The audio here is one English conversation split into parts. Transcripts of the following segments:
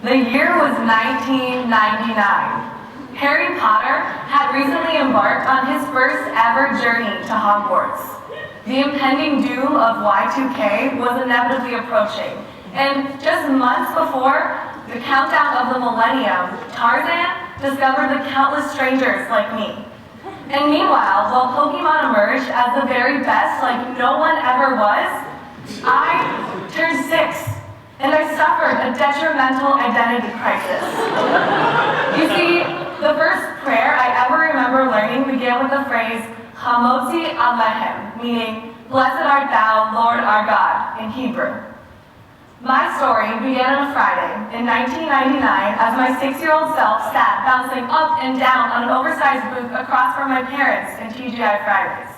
The year was 1999. Harry Potter had recently embarked on his first ever journey to Hogwarts. The impending doom of Y2K was inevitably approaching, and just months before the countdown of the millennium, Tarzan discovered the countless strangers like me. And meanwhile, while Pokemon emerged as the very best like no one ever was, I turned 6. And I suffered a detrimental identity crisis. You see, the first prayer I ever remember learning began with the phrase, Hamotzi Alehem, meaning, Blessed art thou, Lord our God, in Hebrew. My story began on a Friday in 1999 as my 6-year-old self sat bouncing up and down on an oversized booth across from my parents in TGI Fridays.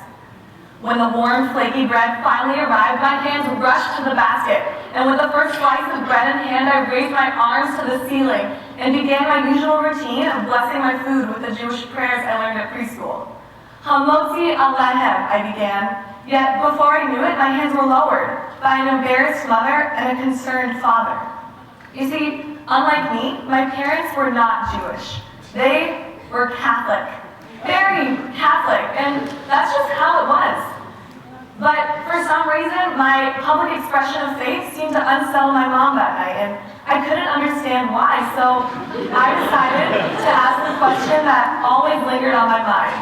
When the warm, flaky bread finally arrived, my hands rushed to the basket, and with the first slice of bread in hand, I raised my arms to the ceiling and began my usual routine of blessing my food with the Jewish prayers I learned at preschool. Hamotzi Alehem, I began, yet before I knew it, my hands were lowered by an embarrassed mother and a concerned father. You see, unlike me, my parents were not Jewish. They were Catholic. Very Catholic, and that's just how it was. But for some reason, my public expression of faith seemed to unsettle my mom that night, and I couldn't understand why, so I decided to ask the question that always lingered on my mind.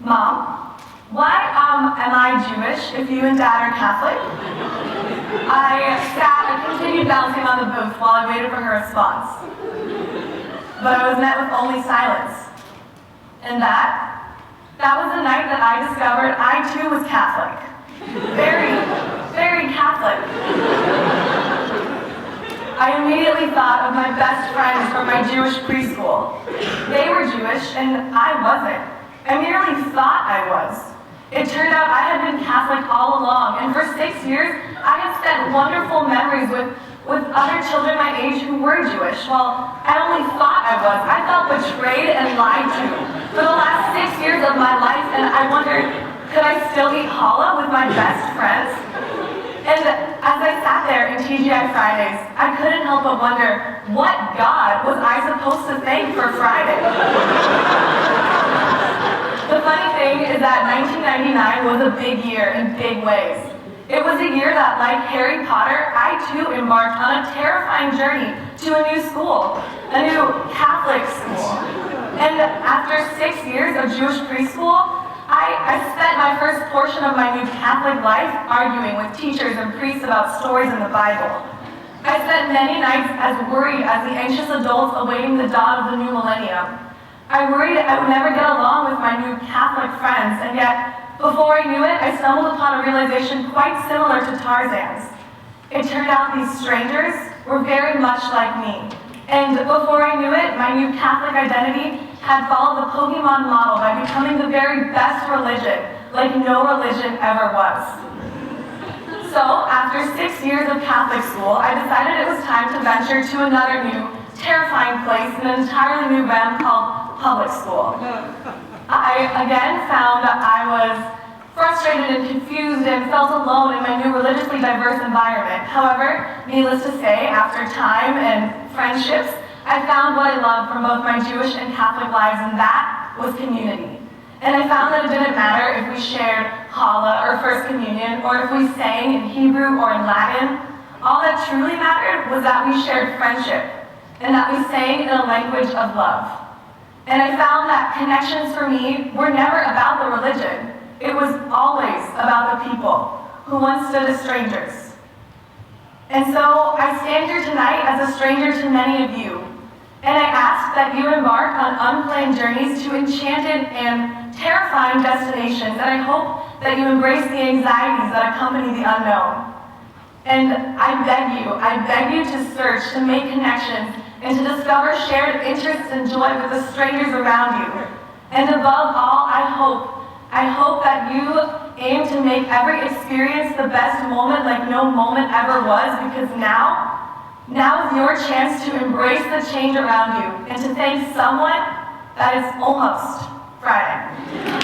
Mom, why am I Jewish if you and Dad are Catholic? I continued bouncing on the booth while I waited for her response. But I was met with only silence. And that was the night that I discovered I too was Catholic. Very, very Catholic. I immediately thought of my best friends from my Jewish preschool. They were Jewish and I wasn't. I merely thought I was. It turned out I had been Catholic all along, and for 6 years I had spent wonderful memories with other children my age who were Jewish. Well, I only thought I was. I felt betrayed and lied to for the last 6 years of my life, and I wondered, could I still eat challah with my best friends? And as I sat there in TGI Fridays, I couldn't help but wonder, what God was I supposed to thank for Friday? The funny thing is that 1999 was a big year in big ways. It was a year that, like Harry Potter, I too embarked on a terrifying journey to a new school, a new Catholic school. And after 6 years of Jewish preschool, I spent my first portion of my new Catholic life arguing with teachers and priests about stories in the Bible. I spent many nights as worried as the anxious adults awaiting the dawn of the new millennium. I worried I would never get along with my new Catholic friends, and yet, before I knew it, I stumbled upon a realization quite similar to Tarzan's. It turned out these strangers were very much like me. And before I knew it, my new Catholic identity had followed the Pokemon model by becoming the very best religion, like no religion ever was. So, after 6 years of Catholic school, I decided it was time to venture to another new, terrifying place in an entirely new realm called public school. I again found that I was frustrated and confused and felt alone in my new religiously diverse environment. However, needless to say, after time and friendships, I found what I loved from both my Jewish and Catholic lives, and that was community. And I found that it didn't matter if we shared challah or First Communion, or if we sang in Hebrew or in Latin. All that truly mattered was that we shared friendship, and that we sang in a language of love. And I found that connections for me were never about the religion. It was always about the people who once stood as strangers. And so I stand here tonight as a stranger to many of you. And I ask that you embark on unplanned journeys to enchanted and terrifying destinations. And I hope that you embrace the anxieties that accompany the unknown. And I beg you to search, to make connections, and to discover shared interests and joy with the strangers around you. And above all, I hope that you aim to make every experience the best moment like no moment ever was, because now is your chance to embrace the change around you and to thank someone that is almost Friday.